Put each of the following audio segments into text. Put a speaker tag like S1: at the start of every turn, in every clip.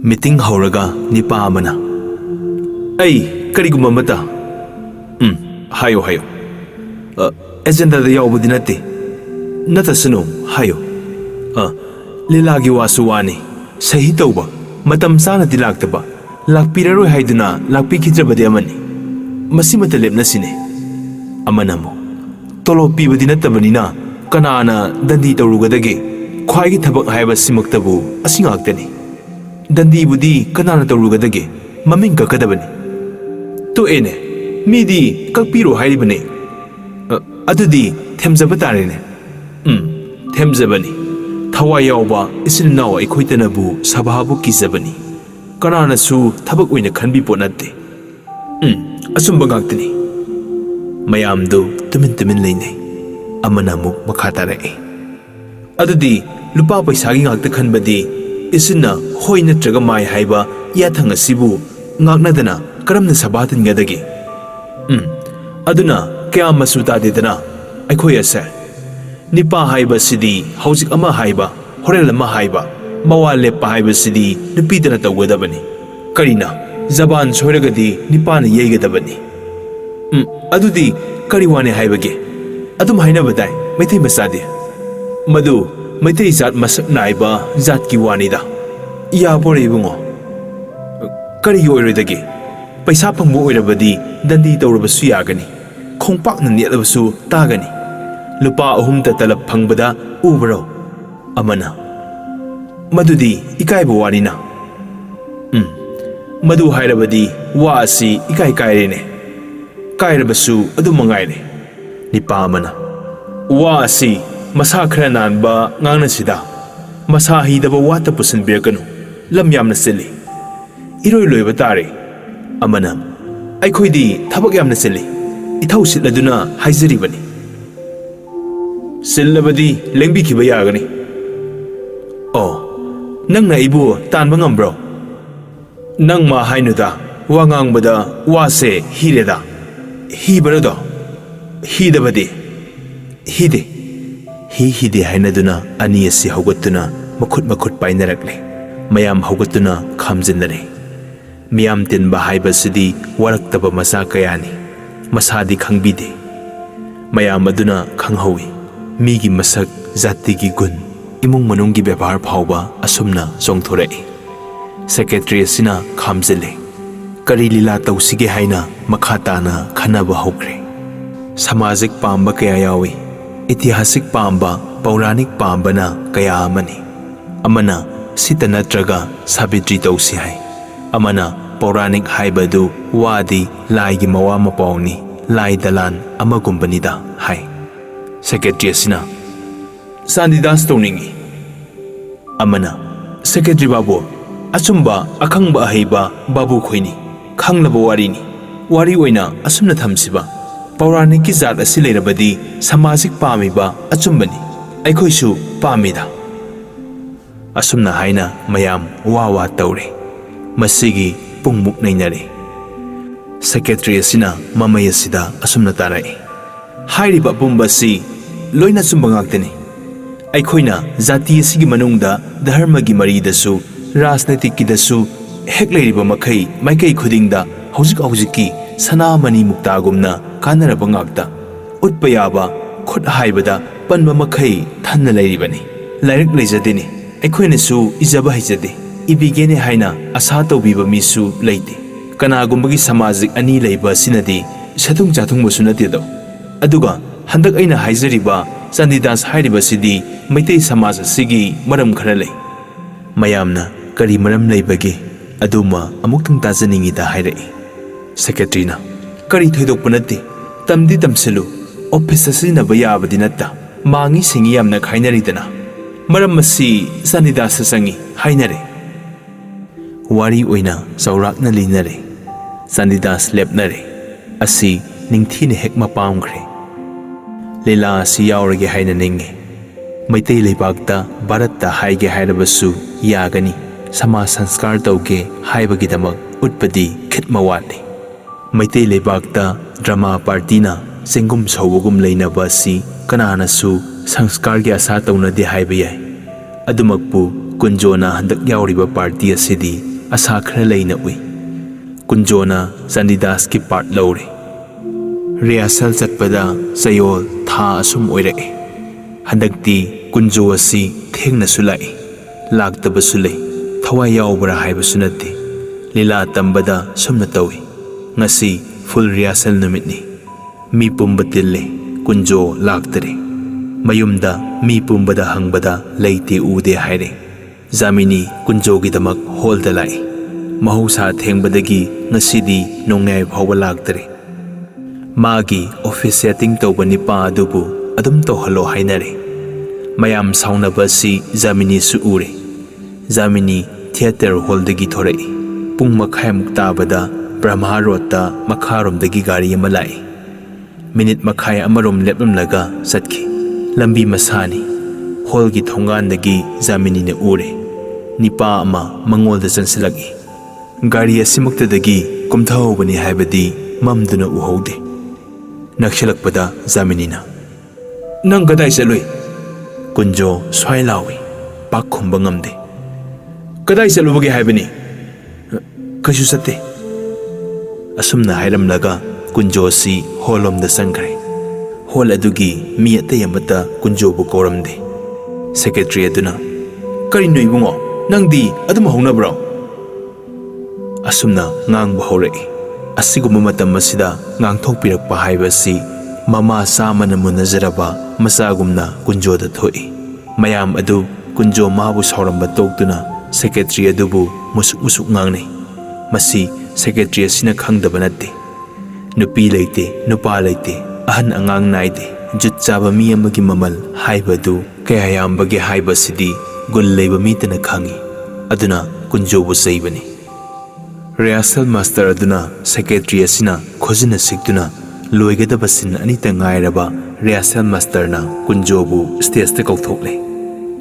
S1: Meeting Horaga, Nipa Amana. Ay, Karigumamata. Hayo. Agenda the Yobudinati. Natasano, Hayo. Lilagi Wasuani. Sahitoba. Matam Sana Dilaktaba. Lakpiraro Haiduna, Lakpikijabadiamani. Masimata Lepnasine. Amanamo. Tolo Pibadinatabana. Kanana, Dandi Tarugadage. Quite Tabak Haiba Simaktabu, a singactani. Dandi Budi, Kanana Tarugadage. Maminka Kadabani. To ene. Midi, Kakpiro Haibane. Adudi, Temzabatarine. Temzabani. Tawayaoba, isin now a quitanabu, Sababu Kisabani. Kanana su, Tabak win a canby ponate. Asumbagactani. Mayamdo, Tumintamin Lane. Amanamu Makatare. Adudi, Lupa sagging out the canbadi, isina, Hoina Tragamai Haiba, Yatanga Sibu, Nagnadana, Karam the Sabatin Gadagi. Aduna, Kiama Suta Didana, Akoya sa. Nipa Haiba Sidi, Housing Ama Haiba, Horelama Haiba, Mawa Lepa Haiba Sidi, the Pidanata Wedabani. Karina, Zaban Soragadi, Nipana Yegadabani. Adudi, Kariwane Haibage. Adum Hainabadai, Mete Masadi. Madu, Mete Zat Masak Naiba, Zatki Wanida. Ya Boribungo. Kariyo Redagi. Paisapang Moirabadi, Dandi Dorabasu Yagani. Kompak Nanielabasu, Tagani. Lupa Humta Talap Pangbada, Ubro. Amana. Madudi, Ikaibu Wanina. Madu Hairabadi, Wasi, Ikai Kairene. Kairabasu, Adumangaire. Nipa Amana. Wasi, Masakran ba Nanasida. Masahi the Watapusan Birkanu. Lamyam Nasili. Iroi Batari. Amana. I coidi, Tabakyam Nasili. It house it Laduna, Haizeribani. Silabadi, Lembiki Bayagani. Oh, Nang Naibu, Tanbangam bro. Nang Ma Hainuda, Wangang Bada, Wase, Hireda. He Barado. He the Badi. Hide. He hide Hainaduna, Aniasi Hogotuna, Makut Painerakle. Mayam Hogotuna comes in the day. Miam tin Bahaiba Sidi, Waraktaba Masakayani. Masadi Kangbide. Mayam Maduna Kanghowi. Migi Masak Zatigi Gun. Imung Manungi Bebar Pauba, Asumna, Songtore. Secretary Sina Kamzele. Karilila Tausige Haina, Makatana, Kanaba Hokre. Samazik Pamba Kayawi. Itihasik Pamba, Pauranik Pambana, Kayamani. Amana, Sitana Traga, Sabitri Tausihai. Amana, Pauranik Haibadu, Wadi, Lai Mawama Pauni, Lai Dalan, Amagumbanida, Hai. Secretary Sina Sandidas Toningi. Amana, Secretary Babu, Asumba, Akangba Haiba, Babu Quini, Kanglaba Warini, Wari Wina, Asumna Tamsiba, Pauranik Zat Asilera Badi, Samasik Pamiba, Achumbani, Aikoisu, Pamida. Asumna Haina, Mayam, Wawa Tauri, Masigi, Pungmuk Nainari. Secretary Sina, Mama Yasida, Asumna Tarai. Hairiba Bumbasi, Loina Sumbangactani. Aikoina, Zati Sigi Manungda, the Hermagi Maridasu, Rasnetiki dasu, Hekleriba Makai, Makai Kudingda, Hosiki, Sana Mani Muktagumna, Kanarabangakta, Utpayaba, Kut Haibada, Panma Makai, Tana Laribani, Larek Lazadini, Aikoinasu, Izaba Hizadi, Ibigene Haina, Asato Biba Misu, Lady, Kanagumbagi Samazik Ani Labor Sinadi, Satung Chatung Musunatido. Aduga, Handak Aina Haizariba, Sandidas Haidiba Sidi, Maite Samasa Sigi, Maram Karale. Mayamna, Kari Maram Labagi, Aduma, Amuktung Tazaningi da Haire. Secretarina, Kari Tidok Punati, Tamdi Tamsilu, Officina Bayaba Dinata, Mangi Singiamna Kainaridana. Maram Masi, Sandidas Sangi, Hainare. Wari Uina, Saurakna Linare. Sandidas Lepnare. Asi, Ningtini Hekma Pamkre. Lila si yaurage haina ninge. Maitei leibakta Bharata haige hairabasu yagani. Sama sanskar tauge haibagidamak utpadi khitma watli. Maitei leibakta drama partina sengum sawugum leinaba si kananasu sanskar gi asa taunadi haiba yai. Adumakpu kunjona handak yauriba party asidi ꯑꯁꯥ ꯈꯔ ꯂꯩꯅ ꯎꯏ꯫ ꯀꯨꯟꯖꯣꯅ ꯆꯟꯗꯤꯗꯥꯁꯀꯤ part ꯂꯧꯔꯦ꯫ Rehearsal ꯆꯠꯄꯗ ꯆꯌꯣꯜ ꯊꯥ ꯑꯁꯨꯝ ꯑꯣꯏꯔꯛꯑꯦ꯫ ꯍꯟꯗꯛꯇꯤ ꯀꯨꯟꯖꯣ ꯑꯁꯤ ꯊꯦꯡꯅꯁꯨ ꯂꯥꯛꯏ, ꯂꯥꯛꯇꯕꯁꯨ ꯂꯩ, ꯊꯋꯥꯏ ꯌꯥꯎꯕ꯭ꯔꯥ ꯍꯥꯏꯕꯁꯨ ꯅꯠꯇꯦ꯫ ꯂꯤꯂꯥ ꯇꯝꯕꯗ ꯁꯨꯝꯅ ꯇꯧꯏ꯫ ꯉꯁꯤ ꯐꯨꯜ ꯔꯤꯍꯔꯁꯦꯜ ꯅꯨꯃꯤꯠꯅꯤ꯫ ꯃꯤ ꯄꯨꯝꯕ ꯇꯤꯜꯂꯦ, ꯀꯨꯟꯖꯣ ꯂꯥꯛꯇꯔꯦ꯫ ꯃꯌꯨꯝꯗ ꯃꯤ ꯄꯨꯝꯕꯗ ꯍꯪꯕꯗ ꯂꯩꯇꯦ ꯎꯗꯦ ꯍꯥꯏꯔꯦ꯫ ꯖꯥꯃꯤꯅꯤ ꯀꯨꯟꯖꯣꯒꯤꯗꯃꯛ ꯍꯣꯜꯗ ꯂꯥꯛꯏ꯫ ꯃꯍꯧꯁꯥ ꯊꯦꯡꯕꯗꯒꯤ ꯉꯁꯤꯗꯤ ꯅꯣꯡꯌꯥꯏ ꯐꯥꯎꯕ ꯂꯥꯛꯇꯔꯦ꯫ ꯃꯥꯒꯤ ꯑꯣꯐꯤꯁ ꯁꯦꯇꯤꯡ ꯇꯧꯕ ꯅꯤꯄꯥ ꯑꯗꯨꯕꯨ ꯑꯗꯨꯝ ꯇꯧꯍꯜꯂꯣ ꯍꯥꯏꯅꯔꯦ꯫ ꯃꯌꯥꯝ ꯁꯥꯎꯅꯕ ꯑꯁꯤ ꯖꯥꯃꯤꯅꯤꯁꯨ ꯎꯔꯦ꯫ ꯖꯥꯃꯤꯅꯤ ꯊꯤꯌꯦꯇꯔ ꯍꯣꯜꯗꯒꯤ ꯊꯣꯔꯛꯏ꯫ ꯄꯨꯡ ꯃꯈꯥꯏꯃꯨꯛ ꯇꯥꯕꯗ ꯕ꯭ꯔꯍ꯭ꯃꯥ ꯔꯣꯗꯇ ꯃꯈꯥꯔꯣꯝꯗꯒꯤ ꯒꯥꯔꯤ ꯑꯃ ꯂꯥꯛꯏ꯫ ꯃꯤꯅꯤꯠ ꯃꯈꯥꯏ ꯑꯃꯔꯣꯝ ꯂꯦꯞꯂꯝꯂꯒ ꯆꯠꯈꯤ꯫ ꯂꯝꯕꯤ ꯃꯁꯥꯅꯤ꯫ ꯍꯣꯜꯒꯤ ꯊꯣꯡꯒꯥꯟꯗꯒꯤ ꯖꯥꯃꯤꯅꯤꯅ ꯎꯔꯦ꯫ ꯅꯤꯄꯥ ꯑꯃ ꯃꯉꯣꯟꯗ ꯆꯪꯁꯤꯜꯂꯛꯏ꯫ ꯒꯥꯔꯤ ꯑꯁꯤꯃꯛꯇꯗꯒꯤ ꯀꯨꯝꯊꯍꯧꯕꯅꯤ ꯍꯥꯏꯕꯗꯤ ꯃꯝꯗꯨꯅ ꯎꯍꯧꯗꯦ꯫ ꯅꯛꯁꯤꯜꯂꯛꯄꯗ ꯖꯥꯃꯤꯅꯤꯅ "ꯅꯪ ꯀꯗꯥꯏ ꯆꯠꯂꯨꯏ?" ꯀꯨꯟꯖꯣ ꯁ꯭ꯋꯥꯏ ꯂꯥꯎꯏ꯫ ꯄꯥꯛ ꯈꯨꯝꯕ ꯉꯝꯗꯦ꯫ "ꯀꯗꯥꯏ ꯆꯠꯂꯨꯕꯒꯦ ꯍꯥꯏꯕꯅꯤ?" "ꯀꯩꯁꯨ ꯆꯠꯇꯦ." ꯑꯁꯨꯝꯅ ꯍꯥꯏꯔꯝꯂꯒ ꯀꯨꯟꯖꯣ ꯑꯁꯤ ꯍꯣꯜꯂꯣꯝꯗ ꯆꯪꯈ꯭ꯔꯦ꯫ ꯍꯣꯜ ꯑꯗꯨꯒꯤ ꯃꯤ ꯑꯇꯩ ꯑꯃꯠꯇ ꯀꯨꯟꯖꯣꯕꯨ ꯀꯧꯔꯝꯗꯦ꯫ ꯁꯦꯀ꯭ꯔꯦꯇꯔꯤ ꯑꯗꯨꯅ "ꯀꯔꯤꯅꯣ ꯏꯕꯨꯡꯉꯣ, ꯅꯪꯗꯤ ꯑꯗꯨꯝ ꯍꯧꯅꯕ꯭ꯔꯣ?" ꯑꯁꯨꯝꯅ ꯉꯥꯡꯕ ꯍꯧꯔꯛꯏ꯫ ꯑꯁꯤꯒꯨꯝꯕ ꯃꯇꯝ ꯑꯁꯤꯗ ꯉꯥꯡꯊꯣꯛꯄꯤꯔꯛꯄ ꯍꯥꯏꯕ ꯑꯁꯤ ꯃꯃꯥ ꯆꯥꯃꯅ ꯃꯨꯟꯅꯖꯔꯕ ꯃꯆꯥꯒꯨꯝꯅ ꯀꯨꯟꯖꯣꯗ ꯊꯣꯛꯏ꯫ ꯃꯌꯥꯝ ꯑꯗꯨ ꯀꯨꯟꯖꯣ ꯃꯥꯕꯨ ꯁꯥꯎꯔꯝꯕ ꯇꯣꯛꯇꯨꯅ ꯁꯦꯀ꯭ꯔꯦꯇꯔꯤ ꯑꯗꯨꯕꯨ ꯃꯨꯁꯨꯛ ꯃꯨꯁꯨꯛ ꯉꯥꯡꯅꯩ꯫ ꯃꯁꯤ ꯁꯦꯀ꯭ꯔꯦꯇꯔꯤ ꯑꯁꯤꯅ ꯈꯪꯗꯕ ꯅꯠꯇꯦ꯫ ꯅꯨꯄꯤ ꯂꯩꯇꯦ, ꯅꯨꯄꯥ ꯂꯩꯇꯦ, ꯑꯍꯟ ꯑꯉꯥꯡ ꯅꯥꯏꯗꯦ, ꯖꯨꯠ ꯆꯥꯕ ꯃꯤ ꯑꯃꯒꯤ ꯃꯃꯜ ꯍꯥꯏꯕ ꯑꯗꯨ ꯀꯌꯥ ꯌꯥꯝꯕꯒꯦ ꯍꯥꯏꯕ ꯑꯁꯤꯗꯤ ꯒꯨꯟ ꯂꯩꯕ ꯃꯤꯇꯅ ꯈꯪꯏ꯫ ꯑꯗꯨꯅ ꯀꯨꯟꯖꯣꯕꯨ ꯆꯩꯕꯅꯤ꯫ ꯔꯤꯍꯔꯁꯦꯜ ꯃꯥꯁꯇꯔ ꯑꯗꯨꯅ ꯁꯦꯀ꯭ꯔꯦꯇꯔꯤ ꯑꯁꯤꯅ ꯈꯨꯖꯤꯟꯅ ꯁꯤꯛꯇꯨꯅ ꯂꯣꯏꯒꯗꯕ ꯁꯤꯟ ꯑꯅꯤꯇ ꯉꯥꯏꯔꯕ ꯔꯤꯍꯔꯁꯦꯜ ꯃꯥꯁꯇꯔꯅ ꯀꯨꯟꯖꯣꯕꯨ ꯁ꯭ꯇꯦꯖꯇ ꯀꯧꯊꯣꯛꯂꯦ꯫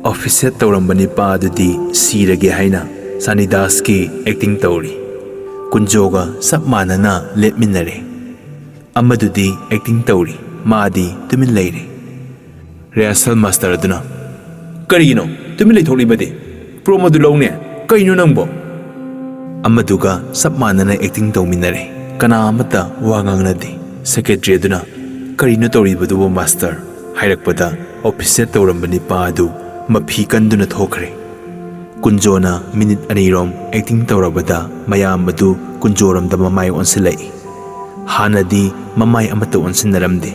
S1: ꯑꯣꯐꯤꯁꯦꯠ ꯇꯧꯔꯝꯕ ꯅꯤꯄꯥ ꯑꯗꯨꯗꯤ ꯁꯤꯔꯒꯦ ꯍꯥꯏꯅ ꯆꯟꯗꯤꯗꯥꯁꯀꯤ ꯑꯦꯛꯇꯤꯡ ꯇꯧꯔꯤ꯫ ꯀꯨꯟꯖꯣꯒ ꯆꯞ ꯃꯥꯟꯅꯅ ꯂꯦꯞꯃꯤꯟꯅꯔꯦ꯫ ꯑꯃꯗꯨꯗꯤ ꯑꯦꯛꯇꯤꯡ ꯇꯧꯔꯤ, ꯃꯥꯗꯤ ꯇꯨꯃꯤꯟ ꯂꯩꯔꯦ꯫ ꯔꯤꯍꯔꯁꯦꯜ ꯃꯥꯁꯇꯔ ꯑꯗꯨꯅ "ꯀꯔꯤꯒꯤꯅꯣ ꯇꯨꯃꯤꯟ ꯂꯩꯊꯣꯛꯂꯤꯕꯗꯤ? ꯄ꯭ꯔꯣꯝ ꯑꯗꯨ ꯂꯧꯅꯦ, ꯀꯩꯅꯣ ꯅꯪꯕꯣ?" ꯑꯃꯗꯨꯒ ꯆꯞ ꯃꯥꯟꯅꯅ ꯑꯦꯛꯇꯤꯡ ꯇꯧꯃꯤꯟꯅꯔꯦ꯫ ꯀꯅꯥ ꯑꯃꯠꯇ ꯋꯥ ꯉꯥꯡꯅꯗꯦ꯫ ꯁꯦꯀ꯭ꯔꯦꯇꯔꯤ ꯑꯗꯨꯅ "ꯀꯔꯤꯅꯣ ꯇꯧꯔꯤꯕꯗꯨꯕꯣ ꯃꯥꯁꯇꯔ?" ꯍꯥꯏꯔꯛꯄꯗ ꯑꯣꯐꯤꯁꯦꯠ ꯇꯧꯔꯝꯕ ꯅꯤꯄꯥ ꯑꯗꯨ ꯃꯐꯤ ꯀꯟꯗꯨꯅ ꯊꯣꯛꯈ꯭ꯔꯦ꯫ ꯀꯨꯟꯖꯣꯅ ꯃꯤꯅꯤꯠ ꯑꯅꯤꯔꯣꯝ ꯑꯦꯛꯇꯤꯡ ꯇꯧꯔꯕꯗ ꯃꯌꯥꯝ ꯑꯗꯨ ꯀꯨꯟꯖꯣꯔꯣꯝꯗ ꯃꯃꯥꯏ ꯑꯣꯟꯁꯤꯜꯂꯛꯏ꯫ ꯍꯥꯟꯅꯗꯤ ꯃꯃꯥꯏ ꯑꯃꯠꯇ ꯑꯣꯟꯁꯤꯟꯅꯔꯝꯗꯦ꯫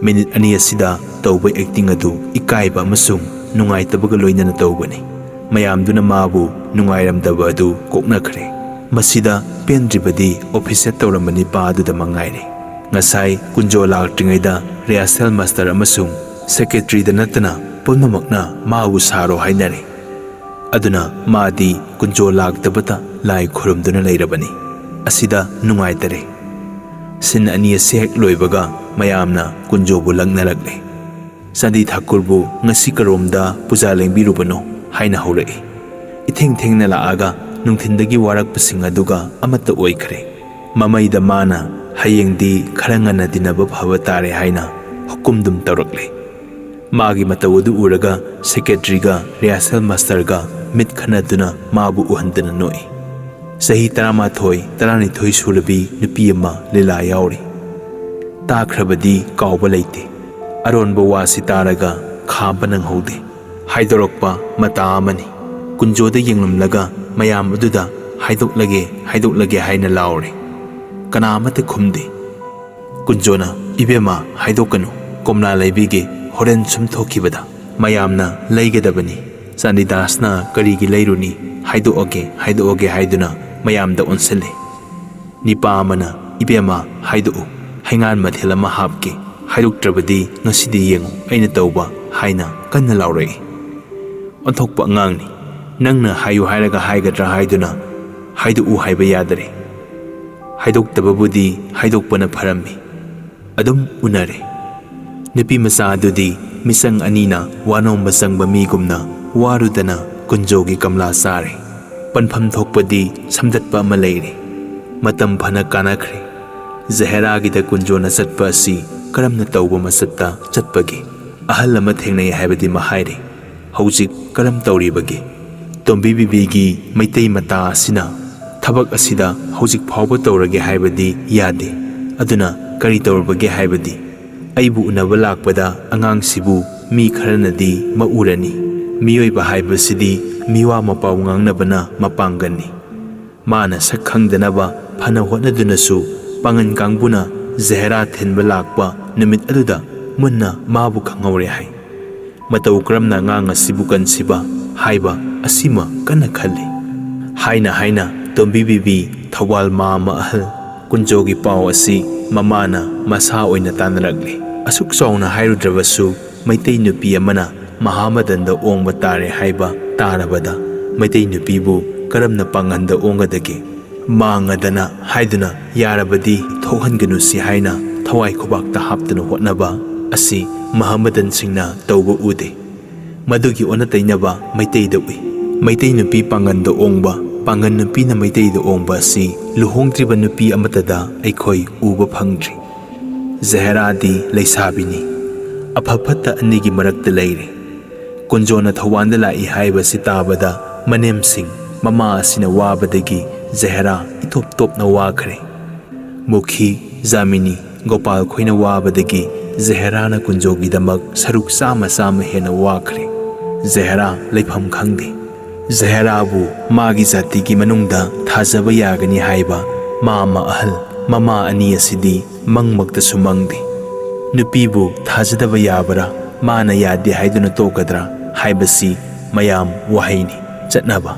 S1: ꯃꯤꯅꯤꯠ ꯑꯅꯤ ꯑꯁꯤꯗ ꯇꯧꯕ ꯑꯦꯛꯇꯤꯡ ꯑꯗꯨ ꯏꯀꯥꯏꯕ ꯑꯃꯁꯨꯡ ꯅꯨꯡꯉꯥꯏꯇꯕꯒ ꯂꯣꯏꯅꯅ ꯇꯧꯕꯅꯤ꯫ ꯃꯌꯥꯝꯗꯨꯅ ꯃꯥꯕꯨ ꯅꯨꯡꯉꯥꯏꯔꯝꯗꯕ ꯑꯗꯨ ꯀꯣꯛꯅꯈ꯭ꯔꯦ꯫ ꯃꯁꯤꯗ ꯄꯦꯟꯗ꯭ꯔꯤꯕꯗꯤ ꯑꯣꯐꯤꯁꯦꯠ ꯇꯧꯔꯝꯕ ꯅꯤꯄꯥ ꯑꯗꯨꯗ ꯃꯉꯥꯏꯔꯦ꯫ ꯉꯁꯥꯏ ꯀꯨꯟꯖꯣ ꯂꯥꯛꯇ꯭ꯔꯤꯉꯩꯗ ꯔꯤꯍꯔꯁꯦꯜ ꯃꯥꯁꯇꯔ ꯑꯃꯁꯨꯡ ꯁꯦꯀ꯭ꯔꯦꯇꯔꯤꯗ ꯅꯠꯇꯅ ꯄꯨꯝꯅꯃꯛꯅ ꯃꯥꯕꯨ ꯁꯥꯔꯣ ꯍꯥꯏꯅꯔꯦ꯫ ꯑꯗꯨꯅ ꯃꯥꯗꯤ ꯀꯨꯟꯖꯣ ꯂꯥꯛꯇꯕꯇ ꯂꯥꯏ ꯈꯨꯔꯨꯝꯗꯨꯅ ꯂꯩꯔꯕꯅꯤ꯫ ꯑꯁꯤꯗ ꯅꯨꯡꯉꯥꯏꯇꯔꯦ꯫ ꯁꯤꯟ ꯑꯅꯤ ꯑꯁꯤ ꯍꯦꯛ ꯂꯣꯏꯕꯒ ꯃꯌꯥꯝꯅ ꯀꯨꯟꯖꯣꯕꯨ ꯂꯛꯅꯔꯛꯂꯦ꯫ "ꯆꯥꯟꯗꯤ ꯊꯥꯀꯨꯔꯕꯨ ꯉꯁꯤ ꯀꯔꯣꯝꯗ ꯄꯨꯖꯥ ꯂꯦꯡꯕꯤꯔꯨꯕꯅꯣ?" ꯍꯥꯏꯅ ꯍꯧꯔꯛꯏ꯫ "ꯏꯊꯦꯡ ꯊꯦꯡꯅ ꯂꯥꯛꯑꯒ ꯅꯨꯡꯊꯤꯟꯗꯒꯤ ꯋꯥꯔꯛꯄꯁꯤꯡ ꯑꯗꯨꯒ ꯑꯃꯠꯇ ꯑꯣꯏꯈ꯭ꯔꯦ." ꯃꯃꯩꯗ ꯃꯥꯅ ꯍꯌꯦꯡꯗꯤ ꯈꯔ ꯉꯟꯅ ꯇꯤꯟꯅꯕ ꯐꯕ ꯇꯥꯔꯦ ꯍꯥꯏꯅ ꯍꯨꯀꯨꯝꯗꯨꯝ ꯇꯧꯔꯛꯂꯦ꯫ ꯃꯥꯒꯤ ꯃꯇꯧ ꯑꯗꯨ ꯎꯔꯒ ꯁꯦꯀ꯭ꯔꯦꯇꯔꯤꯒ ꯔꯤꯍꯔꯁꯦꯜ ꯃꯥꯁꯇꯔꯒ ꯃꯤꯠ ꯈꯟꯅꯗꯨꯅ ꯃꯥꯕꯨ ꯎꯍꯟꯗꯅ ꯅꯣꯛꯏ꯫ ꯆꯍꯤ 11-12 ꯁꯨꯔꯕꯤ ꯅꯨꯄꯤ ꯑꯃ ꯂꯤꯂꯥ ꯌꯥꯎꯔꯤ꯫ ꯇꯥꯈ꯭ꯔꯕꯗꯤ ꯀꯥꯎꯕ ꯂꯩꯇꯦ꯫ ꯑꯔꯣꯟꯕ ꯋꯥꯁꯤ ꯇꯥꯔꯒ ꯈꯥꯝꯕ ꯅꯪꯍꯧꯗꯦ꯫ ꯍꯥꯏꯗꯣꯔꯛꯄ ꯃꯇꯥ ꯑꯃꯅꯤ꯫ ꯀꯨꯟꯖꯣꯗ ꯌꯦꯡꯂꯝꯂꯒ ꯃꯌꯥꯝ ꯑꯗꯨꯗ ꯍꯥꯏꯗꯣꯛꯂꯒꯦ ꯍꯥꯏꯅ ꯂꯥꯎꯔꯦ꯫ ꯀꯅꯥ ꯑꯃꯠꯇ ꯈꯨꯝꯗꯦ꯫ ꯀꯨꯟꯖꯣꯅ "ꯏꯕꯦꯝꯃ ꯍꯥꯏꯗꯣꯛꯀꯅꯨ, ꯀꯣꯝꯂꯥ ꯂꯩꯕꯤꯒꯦ ꯍꯣꯔꯦꯟ ꯁꯨꯝ ꯊꯣꯛꯈꯤꯕꯗ." ꯃꯌꯥꯝꯅ "ꯂꯩꯒꯗꯕꯅꯤ, ꯆꯟꯗꯤꯗꯥꯁꯅ ꯀꯔꯤꯒꯤ ꯂꯩꯔꯨꯅꯤ, ꯍꯥꯏꯗꯣꯛꯑꯒꯦ ꯍꯥꯏꯗꯨꯅ ꯃꯌꯥꯝꯗ ꯑꯣꯟꯁꯤꯜꯂꯦ꯫ ꯅꯤꯄꯥ ꯑꯃꯅ "ꯏꯕꯦꯝꯃ ꯍꯥꯏꯗꯣꯛꯎ, ꯍꯩꯉꯥꯟ ꯃꯊꯦꯜ ꯑꯃ ꯍꯥꯞꯀꯦ, ꯍꯥꯏꯗꯣꯛꯇ꯭ꯔꯕꯗꯤ ꯉꯁꯤꯗꯤ ꯌꯦꯡꯉꯨ ꯑꯩꯅ ꯇꯧꯕ" ꯍꯥꯏꯅ ꯀꯟꯅ ꯂꯥꯎꯔꯛꯏ꯫ "ꯑꯣꯟꯊꯣꯛꯄ ꯑꯉꯥꯡꯅꯤ, ꯅꯪꯅ ꯍꯥꯏꯌꯨ ꯍꯥꯏꯔꯒ ꯍꯥꯏꯒꯗ꯭ꯔꯥ ꯍꯥꯏꯗꯨꯅ ꯍꯥꯏꯗꯣꯛꯎ ꯍꯥꯏꯕ ꯌꯥꯗꯔꯦ." ꯍꯥꯏꯗꯣꯛꯇꯕꯕꯨꯗꯤ ꯍꯥꯏꯗꯣꯛꯄꯅ ꯐꯔꯝꯃꯤ꯫ ꯑꯗꯨꯝ ꯎꯅꯔꯦ꯫ ꯅꯨꯄꯤ ꯃꯆꯥ ꯑꯗꯨꯗꯤ ꯃꯤꯆꯪ ꯑꯅꯤꯅ ꯋꯥꯅꯣꯝꯕ ꯆꯪꯕ ꯃꯤꯒꯨꯝꯅ ꯋꯥꯔꯨꯗꯅ ꯀꯨꯟꯖꯣꯒꯤ ꯀꯝꯂꯥ ꯆꯥꯔꯦ꯫ ꯄꯟꯐꯝ ꯊꯣꯛꯄꯗꯤ ꯁꯝꯗꯠꯄ ꯑꯃ ꯂꯩꯔꯦ꯫ ꯃꯇꯝ ꯐꯅ ꯀꯥꯟꯅꯈ꯭ꯔꯦ꯫ ꯖꯍꯦꯔꯥꯒꯤꯗ ꯀꯨꯟꯖꯣꯅ ꯆꯠꯄ ꯑꯁꯤ ꯀꯔꯝꯅ ꯇꯧꯕ ꯃꯆꯠꯇ ꯆꯠꯄꯒꯦ? ꯑꯍꯜ ꯑꯃ ꯊꯦꯡꯅꯩ ꯍꯥꯏꯕꯗꯤ ꯃꯍꯥꯏꯔꯦ꯫ ꯍꯧꯖꯤꯛ ꯀꯔꯝ ꯇꯧꯔꯤꯕꯒꯦ? ꯇꯣꯝꯕꯤ ꯕꯤꯕꯤꯒꯤ ꯃꯩꯇꯩ ꯃꯇꯥ ꯑꯁꯤꯅ ꯊꯕꯛ ꯑꯁꯤꯗ ꯍꯧꯖꯤꯛ ꯐꯥꯎꯕ ꯇꯧꯔꯒꯦ ꯍꯥꯏꯕꯗꯤ ꯌꯥꯗꯦ, ꯑꯗꯨꯅ ꯀꯔꯤ ꯇꯧꯔꯕꯒꯦ ꯍꯥꯏꯕꯗꯤ ꯑꯩꯕꯨ ꯎꯅꯕ ꯂꯥꯛꯄꯗ ꯑꯉꯥꯡꯁꯤꯕꯨ ꯃꯤ ꯈꯔꯅꯗꯤ ꯃꯎꯔꯅꯤ, ꯃꯤꯑꯣꯏꯕ ꯍꯥꯏꯕꯁꯤꯗꯤ ꯃꯤꯋꯥ ꯃꯄꯥꯎ ꯉꯥꯡꯅꯕꯅ ꯃꯄꯥꯡꯒꯜꯅꯤ, ꯃꯥꯅ ꯁꯛ ꯈꯪꯗꯅꯕ ꯐꯅ ꯍꯣꯠꯅꯗꯨꯅꯁꯨ ꯄꯥꯡꯒꯟ ꯀꯥꯡꯕꯨꯅ ꯖꯍꯦꯔꯥ ꯊꯤꯟꯕ ꯂꯥꯛꯄ ꯅꯨꯃꯤꯠ ꯑꯗꯨꯗ ꯃꯨꯟꯅ ꯃꯥꯕꯨ ꯈꯪꯍꯧꯔꯦ ꯍꯥꯏ꯫ ꯃꯇꯧ ꯀꯔꯝꯅ ꯑꯉꯥꯡ ꯑꯁꯤꯕꯨ ꯀꯟꯁꯤꯕ ꯍꯥꯏꯕ ꯑꯁꯤꯃ ꯀꯟꯅ ꯈꯜꯂꯤ꯫ ꯍꯥꯏꯅ ꯇꯣꯝꯕꯤ ꯕꯤꯕꯤ ꯊꯧꯕꯥꯜ ꯃꯥꯝꯃ ꯑꯍꯜ ꯀꯨꯟꯖꯣꯒꯤ ꯄꯥꯎ ꯑꯁꯤ ꯃꯃꯥꯅ ꯃꯁꯥ ꯑꯣꯏꯅ ꯇꯥꯟꯅꯔꯛꯂꯤ꯫ ꯑꯁꯨꯛ ꯆꯥꯎꯅ ꯍꯥꯏꯔꯨꯗ꯭ꯔꯕꯁꯨ ꯃꯩꯇꯩ ꯅꯨꯄꯤ ꯑꯃꯅ ꯃꯍꯥꯃꯗꯟꯗ ꯑꯣꯡꯕ ꯇꯥꯔꯦ ꯍꯥꯏꯕ ꯇꯥꯔꯕꯗ ꯃꯩꯇꯩ ꯅꯨꯄꯤꯕꯨ ꯀꯔꯝꯅ ꯄꯥꯡꯒꯟꯗ ꯑꯣꯡꯒꯗꯒꯦ? ꯃꯥꯡꯉꯗꯅ ꯍꯥꯏꯗꯨꯅ ꯌꯥꯔꯕꯗꯤ ꯊꯣꯛꯍꯟꯒꯅꯨꯁꯤ ꯍꯥꯏꯅ ꯊꯋꯥꯏ ꯈꯨꯕꯥꯛꯇ ꯍꯥꯞꯇꯨꯅ ꯍꯣꯠꯅꯕ ꯑꯁꯤ ꯃꯍꯥꯃꯗꯟꯁꯤꯡꯅ ꯇꯧꯕ ꯎꯗꯦ꯫ ꯃꯗꯨꯒꯤ ꯑꯣꯟꯅ ꯇꯩꯅꯕ ꯃꯩꯇꯩꯗ ꯎꯏ꯫ ꯃꯩꯇꯩ ꯅꯨꯄꯤ ꯄꯥꯡꯒꯟꯗ ꯑꯣꯡꯕ, ꯄꯥꯡꯒꯟ ꯅꯨꯄꯤꯅ ꯃꯩꯇꯩꯗ ꯑꯣꯡꯕ ꯑꯁꯤ ꯂꯨꯍꯣꯡꯗ꯭ꯔꯤꯕ ꯅꯨꯄꯤ ꯑꯃꯠꯇꯗ ꯑꯩꯈꯣꯏ ꯎꯕ ꯐꯪꯗ꯭ꯔꯤ꯫ ꯖꯍꯦꯔꯥꯗꯤ ꯂꯩꯁꯥꯕꯤꯅꯤ, ꯑꯐ ꯐꯠꯇ ꯑꯅꯤꯒꯤ ꯃꯔꯛꯇ ꯂꯩꯔꯦ꯫ ꯀꯨꯟꯖꯣꯅ ꯊꯧꯕꯥꯜꯗ ꯂꯥꯛꯏ ꯍꯥꯏꯕꯁꯤ ꯇꯥꯕꯗ ꯃꯅꯦꯝꯁꯤꯡ ꯃꯃꯥ ꯑꯁꯤꯅ ꯋꯥꯕꯗꯒꯤ ꯖꯍꯦꯔꯥ ꯏꯇꯣꯞ ꯇꯣꯞꯅ ꯋꯥꯈ꯭ꯔꯦ꯫ ꯃꯨꯈꯤ, ꯖꯥꯃꯤꯅꯤ, ꯒꯣꯄꯥꯜ ꯈꯣꯏꯅ ꯋꯥꯕꯗꯒꯤ ꯖꯍꯦꯔꯥꯅ ꯀꯨꯟꯖꯣꯒꯤꯗꯃꯛ ꯁꯔꯨꯛ ꯆꯥꯝꯃ ꯍꯦꯟꯅ ꯋꯥꯈ꯭ꯔꯦ꯫ ꯖꯍꯦꯔꯥ ꯂꯩꯐꯝ ꯈꯪꯗꯦ꯫ ꯖꯍꯦꯔꯥꯕꯨ ꯃꯥꯒꯤ ꯖꯥꯇꯤꯒꯤ ꯃꯅꯨꯡꯗ ꯊꯥꯖꯕ ꯌꯥꯒꯅꯤ ꯍꯥꯏꯕ ꯃꯥꯝꯃ ꯑꯍꯜ ꯃꯃꯥ ꯑꯅꯤ ꯑꯁꯤꯗꯤ ꯃꯪꯃꯛꯇꯁꯨ ꯃꯪꯗꯦ꯫ ꯅꯨꯄꯤꯕꯨ ꯊꯥꯖꯗꯕ ꯌꯥꯕꯔꯥ, ꯃꯥꯅ ꯌꯥꯗꯦ ꯍꯥꯏꯗꯨꯅ ꯇꯣꯛꯀꯗ꯭ꯔꯥ ꯍꯥꯏꯕꯁꯤ ꯃꯌꯥꯝ ꯋꯥꯍꯩꯅꯤ, ꯆꯠꯅꯕ꯫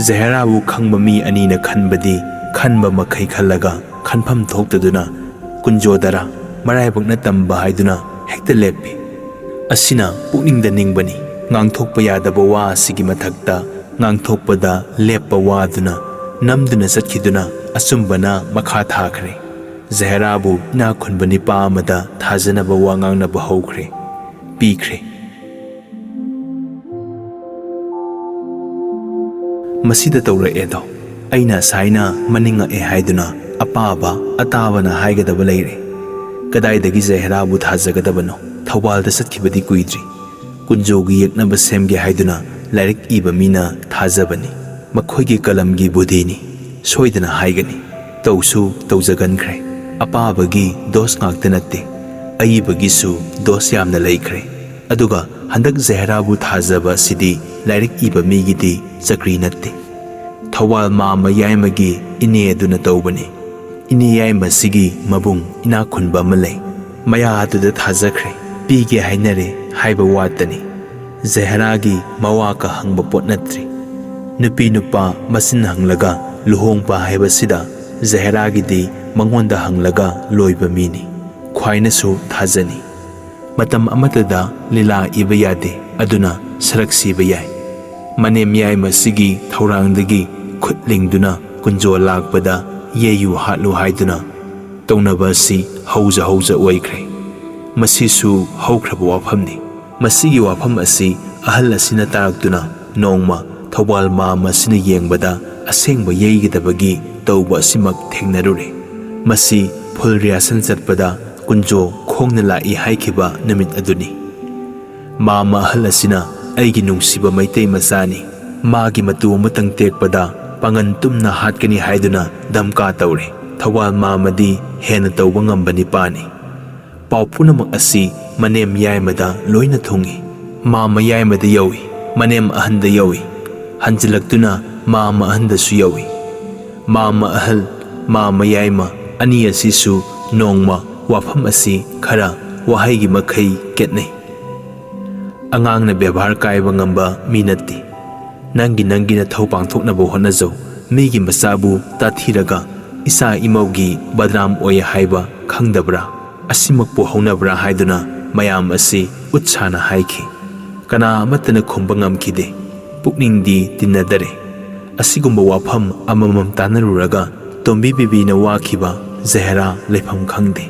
S1: ꯖꯍꯦꯔꯥꯕꯨ ꯈꯪꯕ ꯃꯤ ꯑꯅꯤꯅ ꯈꯟꯕꯗꯤ ꯈꯟꯕ ꯃꯈꯩ ꯈꯜꯂꯒ ꯈꯟꯐꯝ ꯊꯣꯛꯇꯗꯨꯅ ꯀꯨꯟꯖꯣꯗꯔꯥ ꯃꯔꯥꯏꯕꯛꯅ ꯇꯝꯕ ꯍꯥꯏꯗꯨꯅ ꯍꯦꯛꯇ ꯂꯦꯞꯄꯤ꯫ ꯑꯁꯤꯅ ꯄꯨꯛꯅꯤꯡꯗ ꯅꯤꯡꯕꯅꯤ꯫ ꯉꯥꯡꯊꯣꯛꯄ ꯌꯥꯗꯕ ꯋꯥ ꯑꯁꯤꯒꯤ ꯃꯊꯛꯇ ꯉꯥꯡꯊꯣꯛꯄꯗ ꯂꯦꯞꯄ ꯋꯥꯗꯨꯅ ꯅꯝꯗꯨꯅ ꯆꯠꯈꯤꯗꯨꯅ ꯑꯆꯨꯝꯕꯅ ꯃꯈꯥ ꯊꯥꯈ꯭ꯔꯦ꯫ ꯖꯍꯦꯔꯥꯕꯨ ꯏꯅꯥꯛ ꯈꯨꯟꯕ ꯅꯤꯄꯥ ꯑꯃꯗ ꯊꯥꯖꯅꯕ ꯋꯥ ꯉꯥꯡꯅꯕ ꯍꯧꯈ꯭ꯔꯦ, ꯄꯤꯈ꯭ꯔꯦ꯫ ꯃꯁꯤꯗ ꯇꯧꯔꯛꯑꯦꯗꯣ ꯑꯩꯅ ꯑꯁꯥꯏꯅ ꯃꯅꯤꯡꯉꯛꯑꯦ ꯍꯥꯏꯗꯨꯅ ꯑꯄꯥꯕ ꯑꯇꯥꯕꯅ ꯍꯥꯏꯒꯗꯕ ꯂꯩꯔꯦ꯫ ꯀꯗꯥꯏꯗꯒꯤ ꯖꯍꯦꯔꯥꯕꯨ ꯊꯥꯖꯒꯗꯕꯅꯣ? ꯊꯧꯕꯥꯜꯗ ꯆꯠꯈꯤꯕꯗꯤ ꯀꯨꯏꯗ꯭ꯔꯤ꯫ ꯀꯨꯟꯖꯣꯒꯤ ꯌꯦꯛꯅꯕ ꯁꯦꯝꯒꯦ ꯍꯥꯏꯗꯨꯅ ꯂꯥꯏꯔꯤꯛ ꯏꯕ ꯃꯤꯅ ꯊꯥꯖꯕꯅꯤ, ꯃꯈꯣꯏꯒꯤ ꯀꯂꯝꯒꯤ ꯕꯨꯙꯤꯅꯤ, ꯁꯣꯏꯗꯅ ꯍꯥꯏꯒꯅꯤ꯫ ꯇꯧꯁꯨ ꯇꯧꯖꯒꯟꯈ꯭ꯔꯦ꯫ ꯑꯄꯥꯕꯒꯤ ꯗꯣꯁ ꯉꯥꯛꯇ ꯅꯠꯇꯦ, ꯑꯏꯕꯒꯤꯁꯨ ꯗꯣꯁ ꯌꯥꯝꯅ ꯂꯩꯈ꯭ꯔꯦ꯫ ꯑꯗꯨꯒ ꯍꯟꯗꯛ ꯖꯍꯦꯔꯥꯕꯨ ꯊꯥꯖꯕ ꯑꯁꯤꯗꯤ ꯂꯥꯏꯔꯤꯛ ꯏꯕ ꯃꯤꯒꯤꯗꯤ ꯆꯀ꯭ꯔꯤ ꯅꯠꯇꯦ, ꯊꯧꯕꯥꯜ ꯃꯥꯝꯃ ꯌꯥꯏꯃꯒꯤ ꯏꯅꯦ ꯑꯗꯨꯅ ꯇꯧꯕꯅꯤ꯫ ꯏꯅꯦ ꯌꯥꯏꯃꯁꯤꯒꯤ ꯃꯕꯨꯡ ꯏꯅꯥꯛ ꯈꯨꯟꯕ ꯑꯃ ꯂꯩ, ꯃꯌꯥ ꯑꯗꯨꯗ ꯊꯥꯖꯈ꯭ꯔꯦ, ꯄꯤꯒꯦ ꯍꯥꯏꯅꯔꯦ ꯍꯥꯏꯕ ꯋꯥꯇꯅꯤ꯫ ꯖꯍꯦꯔꯥꯒꯤ ꯃꯋꯥꯀ ꯍꯪꯕ ꯄꯣꯠ ꯅꯠꯇ꯭ꯔꯤ꯫ ꯅꯨꯄꯤ ꯅꯨꯄꯥ ꯃꯆꯤꯟ ꯍꯪꯂꯒ ꯂꯨꯍꯣꯡꯕ ꯍꯥꯏꯕꯁꯤꯗ ꯖꯍꯦꯔꯥꯒꯤꯗꯤ ꯃꯉꯣꯟꯗ ꯍꯪꯂꯒ ꯂꯣꯏꯕ ꯃꯤꯅꯤ, ꯈ꯭ꯋꯥꯏꯅꯁꯨ ꯊꯥꯖꯅꯤ꯫ ꯃꯇꯝ ꯑꯃꯠꯇꯗ ꯂꯤꯂꯥ ꯏꯕ ꯌꯥꯗꯦ, ꯑꯗꯨꯅ ꯁꯔꯛ ꯁꯤꯕ ꯌꯥꯏ꯫ ꯃꯅꯦꯝ ꯌꯥꯏꯃꯁꯤꯒꯤ ꯊꯧꯔꯥꯡꯗꯒꯤ ꯈꯨꯠ ꯂꯤꯡꯗꯨꯅ ꯀꯨꯟꯖꯣ ꯂꯥꯛꯄꯗ ꯌꯦꯌꯨ ꯍꯥꯠꯂꯨ ꯍꯥꯏꯗꯨꯅ ꯇꯧꯅꯕ ꯑꯁꯤ ꯍꯧꯖ ꯑꯣꯏꯈ꯭ꯔꯦ꯫ ꯃꯁꯤꯁꯨ ꯍꯧꯈ꯭ꯔꯕ ꯋꯥꯐꯝꯅꯤ꯫ ꯃꯁꯤꯒꯤ ꯋꯥꯐꯝ ꯑꯁꯤ ꯑꯍꯜ ꯑꯁꯤꯅ ꯇꯥꯔꯛꯇꯨꯅ ꯅꯣꯡꯃ ꯊꯧꯕꯥꯜ ꯃꯥꯝꯃ ꯑꯁꯤꯅ ꯌꯦꯡꯕꯗ ꯑꯁꯦꯡꯕ ꯌꯩꯒꯗꯕꯒꯤ ꯇꯧꯕ ꯑꯁꯤꯃꯛ ꯊꯦꯡꯅꯔꯨꯔꯦ꯫ ꯃꯁꯤ ꯐꯨꯜ ꯔꯤꯍꯥꯔꯁꯦꯜ ꯆꯠꯄꯗ ꯀꯨꯟꯖꯣ ꯈꯣꯡꯅ ꯂꯥꯛꯏ ꯍꯥꯏꯈꯤꯕ ꯅꯨꯃꯤꯠ ꯑꯗꯨꯅꯤ꯫ ꯃꯥꯝꯃ ꯑꯍꯜ ꯑꯁꯤꯅ ꯑꯩꯒꯤ ꯅꯨꯡꯁꯤꯕ ꯃꯩꯇꯩ ꯃꯆꯥꯅꯤ, ꯃꯥꯒꯤ ꯃꯇꯨ ꯑꯃꯇꯪ ꯇꯦꯛꯄꯗ ꯄꯥꯡꯒꯟ ꯇꯨꯝꯅ ꯍꯥꯠꯀꯅꯤ ꯍꯥꯏꯗꯨꯅ ꯙꯝꯀꯥ ꯇꯧꯔꯦ꯫ ꯊꯧꯕꯥꯜ ꯃꯥꯝꯃꯗꯤ ꯍꯦꯟꯅ ꯇꯧꯕ ꯉꯝꯕ ꯅꯤꯄꯥꯅꯤ꯫ ꯄꯥꯎ ꯄꯨꯝꯅꯃꯛ ꯑꯁꯤ ꯃꯅꯦꯝ ꯌꯥꯏꯃꯗ ꯂꯣꯏꯅ ꯊꯨꯡꯏ꯫ ꯃꯥꯝꯃ ꯌꯥꯏꯃꯗ ꯌꯧꯏ, ꯃꯅꯦꯝ ꯑꯍꯟꯗ ꯌꯧꯏ, ꯍꯟꯖꯤꯜꯂꯛꯇꯨꯅ ꯃꯥꯝꯃ ꯑꯍꯟꯗꯁꯨ ꯌꯧꯏ꯫ ꯃꯥꯝꯃ ꯑꯍꯜ, ꯃꯥꯝꯃ ꯌꯥꯏꯃ ꯑꯅꯤ ꯑꯁꯤꯁꯨ ꯅꯣꯡꯃ ꯋꯥꯐꯝ ꯑꯁꯤ ꯈꯔ ꯋꯥꯍꯩꯒꯤ ꯃꯈꯩ ꯈꯦꯠꯅꯩ꯫ ꯑꯉꯥꯡꯅ ꯕꯦꯕꯥꯔ ꯀꯥꯏꯕ ꯉꯝꯕ ꯃꯤ ꯅꯠꯇꯦ꯫ ꯅꯪꯒꯤ ꯅꯊꯧ ꯄꯥꯡꯊꯣꯛꯅꯕ ꯍꯣꯠꯅꯖꯧ, ꯃꯤꯒꯤ ꯃꯆꯥꯕꯨ ꯇꯥꯊꯤꯔꯒ ꯏꯆꯥ ꯏꯃꯧꯒꯤ ꯕꯗꯅꯥꯝ ꯑꯣꯏ ꯍꯥꯏꯕ ꯈꯪꯗꯕ꯭ꯔꯥ? ꯑꯁꯤꯃꯛꯄꯨ ꯍꯧꯅꯕ꯭ꯔꯥ ꯍꯥꯏꯗꯨꯅ ꯃꯌꯥꯝ ꯑꯁꯤ ꯎꯠꯁꯥꯅ ꯍꯥꯏꯈꯤ꯫ ꯀꯅꯥ ꯑꯃꯠꯇꯅ ꯈꯨꯝꯕ ꯉꯝꯈꯤꯗꯦ, ꯄꯨꯛꯅꯤꯡꯗꯤ ꯇꯤꯟꯅꯗꯔꯦ꯫ ꯑꯁꯤꯒꯨꯝꯕ ꯋꯥꯐꯝ ꯑꯃꯃꯝ ꯇꯥꯟꯅꯔꯨꯔꯒ ꯇꯣꯝꯕꯤ ꯕꯤꯕꯤꯅ ꯋꯥꯈꯤꯕ ꯖꯍꯦꯔꯥ ꯂꯩꯐꯝ ꯈꯪꯗꯦ꯫